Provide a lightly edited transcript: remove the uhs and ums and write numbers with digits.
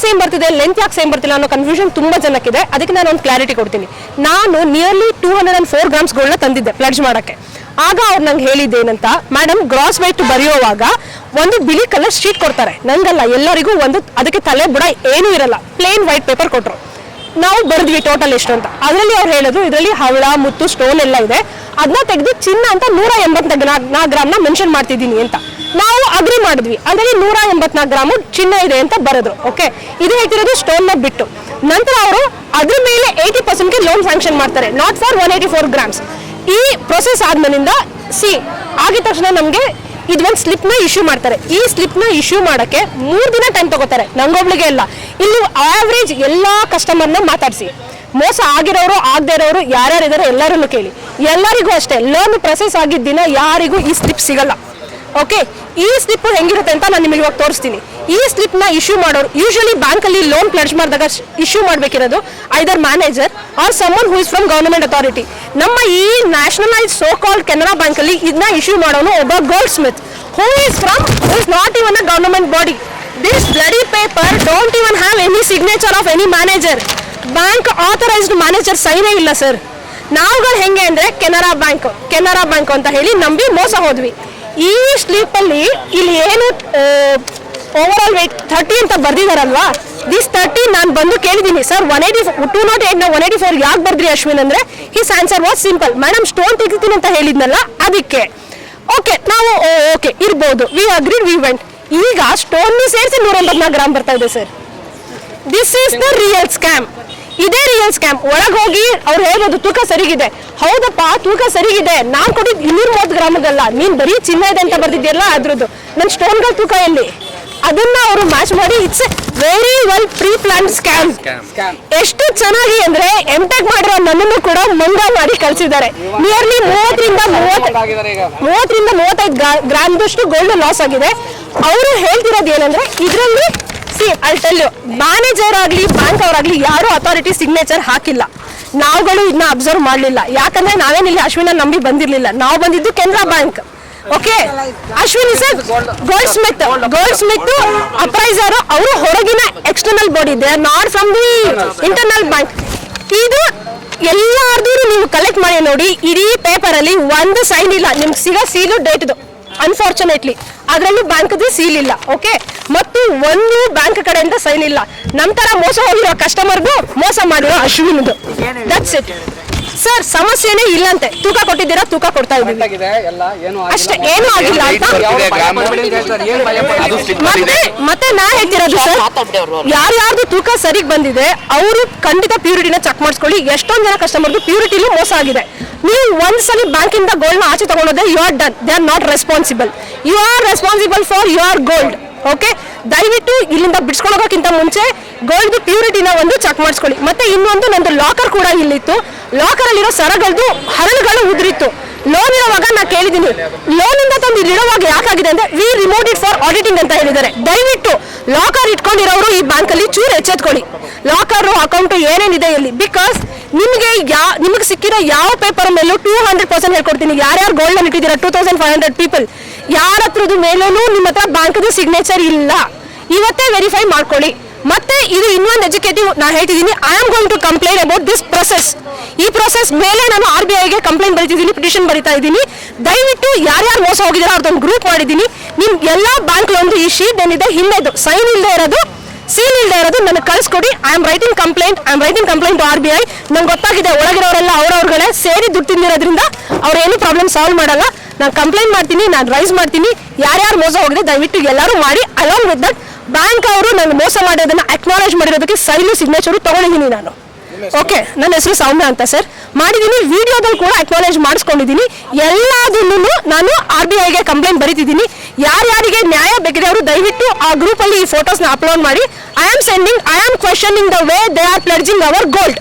Same ಬರ್ತಿದೆ, length ಯಾಕೆ same ಬರ್ತಿಲ್ಲ ಅನ್ನೋ ಕನ್ಫ್ಯೂಷನ್ ತುಂಬಾ ಜನಕ್ಕಿದೆ. ಅದಕ್ಕೆ ನಾನು ಒಂದು ಕ್ಲಾರಿಟಿ ಕೊಡ್ತೀನಿ. ನಾನು ನಿಯರ್ಲಿ 204 grams ಗೋಲ್ಡ್ನ ತಂದಿದ್ದೆ ಪ್ಲಡ್ಜ್ ಮಾಡಕ್ಕೆ. ಆಗ ಅವ್ರು ನಂಗೆ ಹೇಳಿದ್ದೇನಂತ, ಮೇಡಮ್ ಗ್ರಾಸ್ ವೆಯ್ಟ್ ಬರೆಯುವಾಗ ಒಂದು ಬಿಳಿ ಕಲರ್ ಶೀಟ್ ಕೊಡ್ತಾರೆ, ನಂಗಲ್ಲ ಎಲ್ಲರಿಗೂ ಒಂದು, ಅದಕ್ಕೆ ತಲೆ ಬುಡ ಏನೂ ಇರಲ್ಲ, ಪ್ಲೇನ್ ವೈಟ್ ಪೇಪರ್ ಕೊಟ್ಟರು. ನಾವು ಬರೆದ್ವಿ ಟೋಟಲ್ ಎಷ್ಟು ಅಂತ. ಅದರಲ್ಲಿ ಅವ್ರು ಹೇಳೋದು ಇದರಲ್ಲಿ ಹವಳ ಮುತ್ತು ಸ್ಟೋನ್ ಎಲ್ಲ ಇದೆ, ಅದನ್ನ ತೆಗೆದು ಚಿನ್ನ ಅಂತ 184 ಗ್ರಾಮ್ನ ಮೆನ್ಷನ್ ಮಾಡ್ತಿದ್ದೀನಿ ಅಂತ ನಾವು ಅಗ್ರಿ ಮಾಡಿದ್ವಿ. ಅದರಲ್ಲಿ 184 ಗ್ರಾಮು ಚಿನ್ನ ಇದೆ ಅಂತ ಬರೆದ್ರು. ಓಕೆ, ಇದು ಹೇಳ್ತಿರೋದು ಸ್ಟೋನ್ನ ಬಿಟ್ಟು. ನಂತರ ಅವರು ಅದ್ರ ಮೇಲೆ 80%ಗೆ ಲೋನ್ ಸ್ಯಾಂಕ್ಷನ್ ಮಾಡ್ತಾರೆ, ನಾಟ್ ಫಾರ್ 184 grams. ಈ ಪ್ರೊಸೆಸ್ ಆದ್ಮೇಲಿಂದ ಆಗಿದ ತಕ್ಷಣ ನಮಗೆ ಇದೊಂದು ಸ್ಲಿಪ್ನ ಇಶ್ಯೂ ಮಾಡ್ತಾರೆ. ಈ ಸ್ಲಿಪ್ನ ಇಶ್ಯೂ ಮಾಡೋಕ್ಕೆ 3 ದಿನ ಟೈಮ್ ತಗೋತಾರೆ, ನಂಗೊಬ್ಳಿಗೆ ಎಲ್ಲ. ಇಲ್ಲಿ ಆವ್ರೇಜ್ ಎಲ್ಲ ಕಸ್ಟಮರ್ನ ಮಾತಾಡಿಸಿ, ಮೋಸ ಆಗಿರೋರು ಆಗದೆ ಇರೋರು ಯಾರ್ಯಾರಿದ್ದಾರೆ ಎಲ್ಲರನ್ನು ಕೇಳಿ, ಎಲ್ಲರಿಗೂ ಅಷ್ಟೇ ಲೋನ್ ಪ್ರೊಸೆಸ್ ಆಗಿದ್ದ ದಿನ ಯಾರಿಗೂ ಈ ಸ್ಲಿಪ್ ಸಿಗಲ್ಲ. ಓಕೆ, ಈ ಸ್ಲಿಪ್ ಹೆಂಗಿರುತ್ತೆ ಅಂತ ನಾನು ನಿಮಗೆ ಇವಾಗ ತೋರಿಸ್ತೀನಿ. ಈ ಸ್ಲಿಪ್ನ ಇಶ್ಯೂ ಮಾಡೋರು ಯೂಶಲಿ ಬ್ಯಾಂಕಲ್ಲಿ ಲೋನ್ ಪ್ಲಡ್ಜ್ ಮಾಡಿದಾಗ ಇಶ್ಯೂ ಮಾಡಬೇಕಿರೋದು either manager or someone who is from government authority. ನಮ್ಮ ಈ ನ್ಯಾಷನಲೈಸ್ ಸೋ ಕಾಲ್ಡ್ ಕೆನರಾ ಬ್ಯಾಂಕಲ್ಲಿ ಇದನ್ನ ಇಶ್ಯೂ ಮಾಡೋನು ಒಬ್ಬ goldsmith who is not even a government body. This bloody paper don't even have any signature of any manager. Bank authorised manager ಸೈನೇ ಇಲ್ಲ sir. ನಾವುಗಳು ಹೆಂಗೆ ಅಂದರೆ ಕೆನರಾ ಬ್ಯಾಂಕ್ ಅಂತ ಹೇಳಿ ನಂಬಿ ಮೋಸ ಹೋದ್ವಿ. ಈ ಸ್ಲೀಪಲ್ಲಿ ಇಲ್ಲಿ ಏನು ಓವರ್ ಆಲ್ ವೇಟ್ 30 ಅಂತ ಬರ್ದಿದಾರಲ್ವಾ, ದಿಸ್ 30 ನಾನು ಬಂದು ಕೇಳಿದ್ದೀನಿ, ಸರ್ 208 184 ಯಾಕೆ ಬರ್ದ್ರಿ ಅಶ್ವಿನ್ ಅಂದರೆ his answer was simple, madam stone ತೆಗಿತೀನಿ ಅಂತ ಹೇಳಿದ್ನಲ್ಲ ಅದಕ್ಕೆ. ಓಕೆ, ನಾವು ಓಕೆ ಇರ್ಬೋದು, ವಿ ಅಗ್ರೀಡ್, ವಿ ವೆಂಟ್. ಈಗ ಸ್ಟೋನ್ ಸೇರಿಸಿ 184 ಗ್ರಾಮ್ ಬರ್ತಾ ಇದೆ sir. This is the real scam. ಇದೇ ರಿಯಲ್ ಸ್ಕ್ಯಾಮ್. ಒಳಗೆ ಹೋಗಿ ಅವ್ರು ಹೇಳೋದು ತೂಕ ಸರಿಗಿದೆ, ಹೌದಪ್ಪ ತೂಕ ಸರಿಗಿದೆ, ನಾನು ಕೊಟ್ಟಿದ್ದು 230 ಗ್ರಾಮದಲ್ಲ, ನೀನು ಬರೀ ಚಿನ್ನ ಇದೆ ಅಂತ ಬರ್ದಿದ್ಯಲ್ಲ ಅದ್ರದ್ದು, ನನ್ನ ಸ್ಟೋನ್ಗಳ ತೂಕ ಎಲ್ಲಿ, ಅದನ್ನ ಅವರು ಮ್ಯಾಚ್ ಮಾಡಿ it's a very well pre plan scam. ಎಷ್ಟು ಚೆನ್ನಾಗಿ ಅಂದ್ರೆ ಎಂಟೆಕ್ ಮಾಡಿರೋ ನನ್ನನ್ನು ಕೂಡ ಮಂಗ ಮಾಡಿ ಕಳಿಸಿದ್ದಾರೆ. ನಿಯರ್ಲಿ 30-35 ಗ್ರಾಮ್ದಷ್ಟು ಗೋಲ್ಡ್ ಲಾಸ್ ಆಗಿದೆ. ಅವರು ಹೇಳ್ತಿರೋದು ಏನಂದ್ರೆ ಇದರಲ್ಲಿ I'll tell you, ಮ್ಯಾನೇಜರ್ ಆಗಲಿ ಬ್ಯಾಂಕ್ ಅವರಾಗಲಿ ಯಾರು ಅಥಾರಿಟಿ ಸಿಗ್ನೇಚರ್ ಹಾಕಿಲ್ಲ. ನಾವುಗಳು ಇದನ್ನ ಅಬ್ಸರ್ವ್ ಮಾಡಲಿಲ್ಲ, ಯಾಕಂದ್ರೆ ನಾವೇನಿಲ್ಲಿ ಅಶ್ವಿನ ನಂಬಿ ಬಂದಿರಲಿಲ್ಲ. ನಾವು ಬಂದಿದ್ದು Canara bank. Okay, Ashwin is goldsmith appraiser. ಅವರು ಹೊರಗಿನ external body, they are not from the internal bank. ಇದು ಎಲ್ಲಾರ್ದು ನೀವು ಕಲೆಕ್ಟ್ ಮಾಡಿ ನೋಡಿ, ಇಡೀ ಪೇಪರ್ ಅಲ್ಲಿ ಒಂದು ಸೈನ್ ಇಲ್ಲ, ನಿಮ್ಗೆ ಸಿಗೋ ಸೀಲು ಡೇಟ್ದು ಅನ್ಫಾರ್ಚುನೇಟ್ಲಿ ಅದರಲ್ಲೂ ಬ್ಯಾಂಕ್ದು ಸೀಲ್ ಇಲ್ಲ. ಓಕೆ, ಮತ್ತು ಒಂದು ಬ್ಯಾಂಕ್ ಕಡೆಯಿಂದ ಸೈನ್ ಇಲ್ಲ. ನಂತರ ಮೋಸ ಹೋಗಿರೋ ಕಸ್ಟಮರ್ಗೂ ಮೋಸ ಮಾಡಿರೋ ಅಶ್ವಿನ್ದು. That's it sir. ಸಮಸ್ಯೆನೇ ಇಲ್ಲಂತೆ, ತೂಕ ಕೊಟ್ಟಿದ್ದೀರಾ, ತೂಕ ಕೊಡ್ತಾ ಇದ್ದೀವಿ ಅಷ್ಟೇ, ಏನೂ ಆಗಿಲ್ಲ ಅಂತ. ಮತ್ತೆ ನಾ ಹೇಳ್ತಿರೋದು ಸರ್, ಯಾರ್ಯಾರ್ದು ತೂಕ ಸರಿಗೆ ಬಂದಿದೆ ಅವರು ಖಂಡಿತ ಪ್ಯೂರಿಟಿನ ಚೆಕ್ ಮಾಡಿಸ್ಕೊಳ್ಳಿ. ಎಷ್ಟೊಂದು ಜನ ಕಸ್ಟಮರ್ದು ಪ್ಯೂರಿಟಿಲೂ ಮೋಸ ಆಗಿದೆ. ನೀವು ಒಂದ್ಸಲಿ ಬ್ಯಾಂಕಿಂದ ಗೋಲ್ಡ್ನ ಆಚೆ ತಗೊಂಡೋದ್ರೆ you are done, they are not responsible. You are responsible for your gold. Okay, ದಯವಿಟ್ಟು ಇಲ್ಲಿಂದ ಬಿಡ್ಸ್ಕೊಳ್ಳೋಕ್ಕಿಂತ ಮುಂಚೆ ಗೋಲ್ಡ್ ಪ್ಯೂರಿಟಿನ ಒಂದು ಚೆಕ್ ಮಾಡಿಸ್ಕೊಳ್ಳಿ. ಮತ್ತೆ ಇನ್ನೊಂದು, ನಂದು ಲಾಕರ್ ಕೂಡ ಇಲ್ಲಿತ್ತು, ಲಾಕರ್ ಅಲ್ಲಿರೋ ಸರಗಳದ್ದು ಹರಳುಗಳು ಉದುರಿತ್ತು. ಲೋನ್ ಇರುವಾಗ ನಾ ಕೇಳಿದ್ದೀನಿ, ಲೋನ್ ಇಂದ ತಂದು ಇಲ್ಲಿರುವಾಗ ಯಾಕಾಗಿದೆ ಅಂದ್ರೆ we remove it for auditing ಅಂತ ಹೇಳಿದ್ದಾರೆ. ದಯವಿಟ್ಟು ಲಾಕರ್ ಇಟ್ಕೊಂಡಿರೋರು ಈ ಬ್ಯಾಂಕಲ್ಲಿ ಚೂರು ಎಚ್ಚೆತ್ಕೊಳ್ಳಿ, ಲಾಕರ್ ಅಕೌಂಟ್ ಏನೇನಿದೆ ಇಲ್ಲಿ. ಬಿಕಾಸ್ ನಿಮಗೆ ಸಿಕ್ಕಿರೋ ಯಾವ ಪೇಪರ್ ಮೇಲೂ 200% ಹೇಳ್ಕೊಡ್ತೀನಿ. ಯಾರ್ಯಾರು ಗೋಲ್ಡ್ ಅನ್ನು ಇಟ್ಟಿದ್ದೀರಾ 2500 ಪೀಪಲ್, ಯಾರ ಹತ್ರದ್ದು ಮೇಲೂ ನಿಮ್ಮ ಹತ್ರ ಬ್ಯಾಂಕ್ದು ಸಿಗ್ನೇಚರ್ ಇಲ್ಲ, ಇವತ್ತೇ ವೆರಿಫೈ ಮಾಡ್ಕೊಳ್ಳಿ. ಮತ್ತೆ ಇದು ಇನ್ನೊಂದು ಎಜುಕೇಟಿವ್ ನಾ ಹೇಳ್ತಿದ್ದೀನಿ, I am going to complaint about this process. ಈ ಪ್ರೊಸೆಸ್ ಮೇಲೆ ನಾನು RBIಗೆ ಕಂಪ್ಲೇಂಟ್ ಬರೀತಿದ್ದೀನಿ, ಪಿಟಿಷನ್ ಬರೀತಾ ಇದ್ದೀನಿ. ದಯವಿಟ್ಟು ಯಾರ್ಯಾರು ಮೋಸ ಹೋಗಿದಾರೋ ಅವ್ರದ್ದೊಂದು ಗ್ರೂಪ್ ಮಾಡಿದ್ದೀನಿ. ನಿಮ್ ಎಲ್ಲ ಬ್ಯಾಂಕ್ ಲೋನ್ದು ಈ ಶೀಟ್ ಏನಿದೆ ಹಿಂದೆದು ಸೈನ್ ಇಲ್ಲದೆ ಇರೋದು, ಸೀಲ್ ಇಲ್ಲದೆ ಇರೋದು ನನಗೆ ಕಳಿಸ್ಕೊಡಿ. I am writing complaint to RBI. ನಂಗೆ ಗೊತ್ತಾಗಿದೆ ಒಳಗಿರೋರೆಲ್ಲ ಅವ್ರವ್ರುಗಳೇ ಸೇರಿ ದುಡ್ಡು ತಿಂದಿರೋದ್ರಿಂದ ಅವ್ರೇನು ಪ್ರಾಬ್ಲಮ್ ಸಾಲ್ವ್ ಮಾಡಲ್ಲ. ನಾನು ಕಂಪ್ಲೇಂಟ್ ಮಾಡ್ತೀನಿ, ನಾನು ರೈಸ್ ಮಾಡ್ತೀನಿ. ಯಾರ್ಯಾರು ಮೋಸ ಹೋಗಿದೆ ದಯವಿಟ್ಟು ಎಲ್ಲರೂ ಮಾಡಿ. ಅಲಾಂಗ್ ವಿತ್ ದಟ್ ಬ್ಯಾಂಕ್ ಅವರು ನಾನು ಮೋಸ ಮಾಡೋದನ್ನ ಅಕ್ನಾಲೇಜ್ ಮಾಡಿರೋದಕ್ಕೆ ಸೈನು ಸಿಗ್ನೇಚರು ತಗೊಂಡಿದ್ದೀನಿ ನಾನು. ಓಕೆ, ನನ್ನ ಹೆಸರು ಸೌಮ್ಯ ಅಂತ ಸರ್. ಮಾಡಿದ್ದೀನಿ, ವಿಡಿಯೋದಲ್ಲಿ ಕೂಡ ಅಕ್ನಾಲೇಜ್ ಮಾಡಿಸ್ಕೊಂಡಿದ್ದೀನಿ. ಎಲ್ಲದನ್ನು ನಾನು RBIಗೆ ಕಂಪ್ಲೇಂಟ್ ಬರೀತಿದ್ದೀನಿ. ಯಾರ್ಯಾರಿಗೆ ನ್ಯಾಯ ಬೇಕಿದೆ ಅವರು ದಯವಿಟ್ಟು ಆ ಗ್ರೂಪಲ್ಲಿ ಈ ಫೋಟೋಸ್ನ ಅಪ್ಲೋಡ್ ಮಾಡಿ. I am questioning the way they are pledging our gold.